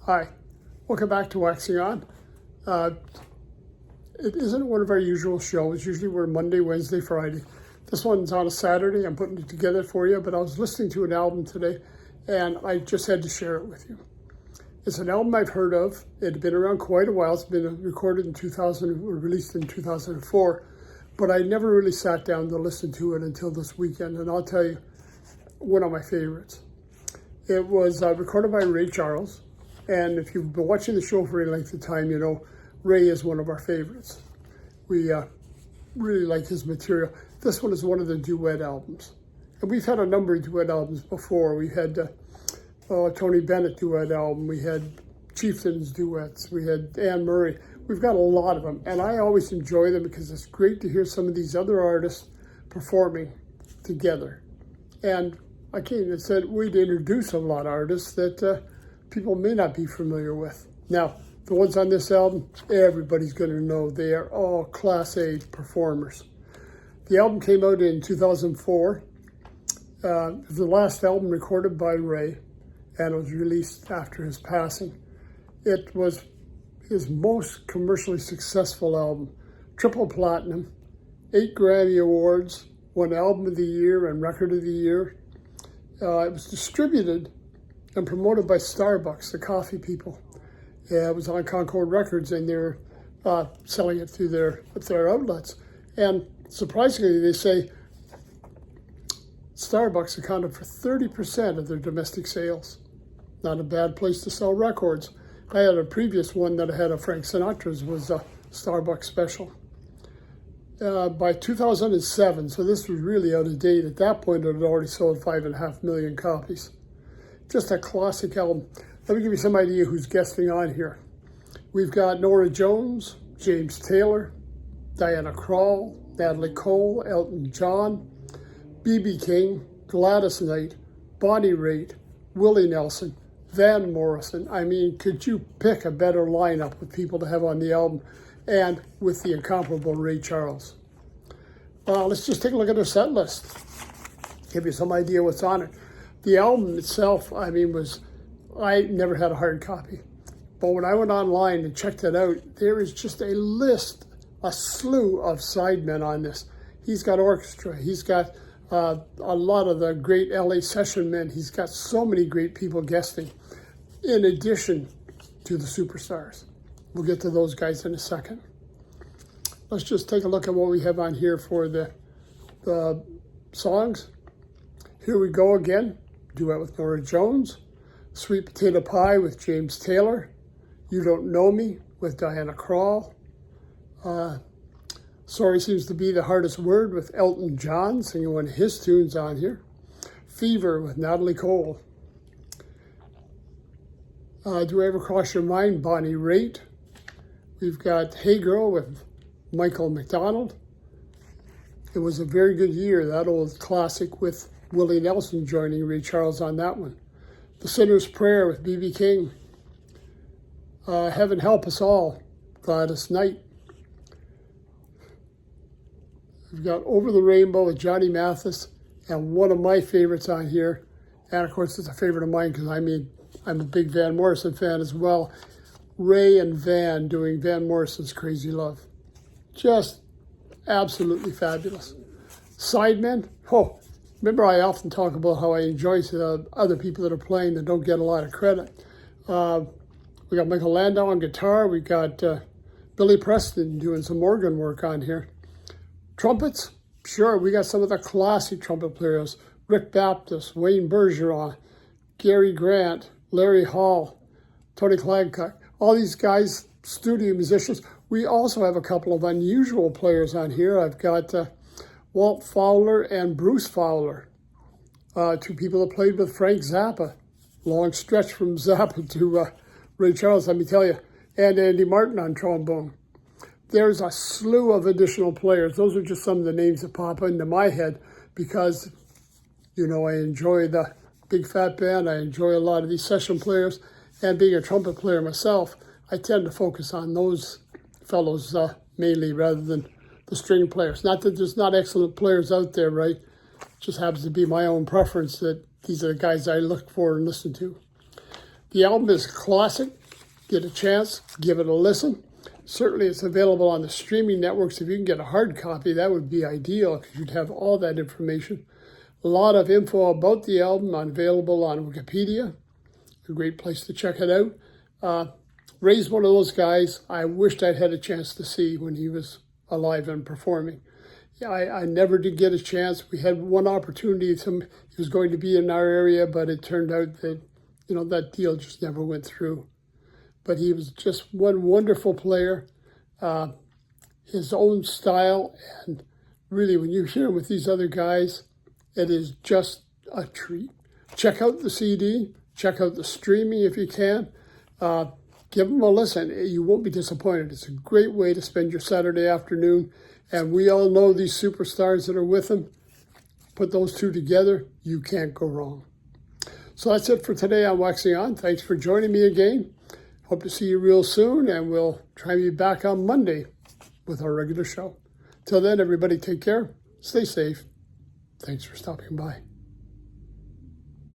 Hi, welcome back to Waxing On. It isn't one of our usual shows. Usually we're Monday, Wednesday, Friday. This one's on a Saturday. I'm putting it together for you, but I was listening to an album today and I just had to share it with you. It's an album I've heard of. It had been around quite a while. It's been recorded in 2000, or released in 2004, but I never really sat down to listen to it until this weekend, and I'll tell you, one of my favorites. It was recorded by Ray Charles. And if you've been watching the show for any length of time, you know Ray is one of our favorites. We really like his material. This one is one of the duet albums. And we've had a number of duet albums before. We had Tony Bennett duet album. We had Chieftains duets. We had Anne Murray. We've got a lot of them. And I always enjoy them because it's great to hear some of these other artists performing together. And I came and said we'd introduce a lot of artists that people may not be familiar with. Now, the ones on this album, everybody's going to know. They are all Class A performers. The album came out in 2004. The last album recorded by Ray, and it was released after his passing. It was his most commercially successful album. Triple platinum, 8 Grammy Awards, won Album of the Year and Record of the Year. It was distributed and promoted by Starbucks, the coffee people. It was on Concord Records, and they're selling it through their outlets. And surprisingly, they say Starbucks accounted for 30% of their domestic sales. Not a bad place to sell records. I had a previous one that I had of Frank Sinatra's was a Starbucks special. By 2007, so this was really out of date. At that point, it had already sold 5.5 million copies. Just a classic album. Let me give you some idea who's guesting on here. We've got Norah Jones, James Taylor, Diana Krall, Natalie Cole, Elton John, B.B. King, Gladys Knight, Bonnie Raitt, Willie Nelson, Van Morrison. I mean, could you pick a better lineup with people to have on the album, and with the incomparable Ray Charles? Let's just take a look at their set list. Give you some idea what's on it. The album itself, I never had a hard copy. But when I went online and checked it out, there is just a list, a slew of sidemen on this. He's got orchestra. He's got a lot of the great LA session men. He's got so many great people guesting, in addition to the superstars. We'll get to those guys in a second. Let's just take a look at what we have on here for the songs. Here We Go Again, duet with Norah Jones. Sweet Potato Pie with James Taylor. You Don't Know Me with Diana Krall. Sorry Seems to Be the Hardest Word with Elton John, singing one of his tunes on here. Fever with Natalie Cole. Do I Ever Cross Your Mind, Bonnie Raitt. We've got Hey Girl with Michael McDonald. It was a very good year, that old classic with Willie Nelson joining Ray Charles on that one. The Sinner's Prayer with B.B. King. Heaven Help Us All, Gladys Knight. We've got Over the Rainbow with Johnny Mathis, and one of my favorites on here, and of course it's a favorite of mine because I'm a big Van Morrison fan as well. Ray and Van doing Van Morrison's Crazy Love. Just absolutely fabulous. Sidemen, remember I often talk about how I enjoy other people that are playing that don't get a lot of credit. We got Michael Landau on guitar. We got Billy Preston doing some organ work on here. Trumpets, sure, we got some of the classic trumpet players. Rick Baptist, Wayne Bergeron, Gary Grant, Larry Hall, Tony Clagcock. All these guys, studio musicians. We also have a couple of unusual players on here. I've got Walt Fowler and Bruce Fowler, 2 people that played with Frank Zappa. Long stretch from Zappa to Ray Charles, let me tell you. And Andy Martin on trombone. There's a slew of additional players. Those are just some of the names that pop into my head because, you know, I enjoy the Big Fat Band. I enjoy a lot of these session players. And being a trumpet player myself, I tend to focus on those fellows mainly rather than the string players. Not that there's not excellent players out there, right? It just happens to be my own preference that these are the guys I look for and listen to. The album is classic. Get a chance, give it a listen. Certainly it's available on the streaming networks. If you can get a hard copy, that would be ideal because you'd have all that information. A lot of info about the album available on Wikipedia. A great place to check it out. Ray's one of those guys I wished I'd had a chance to see when he was alive and performing. I never did get a chance. We had one opportunity. He was going to be in our area, but it turned out that, that deal just never went through. But he was just one wonderful player, his own style. And really, when you hear him with these other guys, it is just a treat. Check out the CD. Check out the streaming if you can. Give them a listen. You won't be disappointed. It's a great way to spend your Saturday afternoon. And we all know these superstars that are with him. Put those two together, you can't go wrong. So that's it for today on Waxing On. Thanks for joining me again. Hope to see you real soon, and we'll try to be back on Monday with our regular show. Till then, everybody take care. Stay safe. Thanks for stopping by.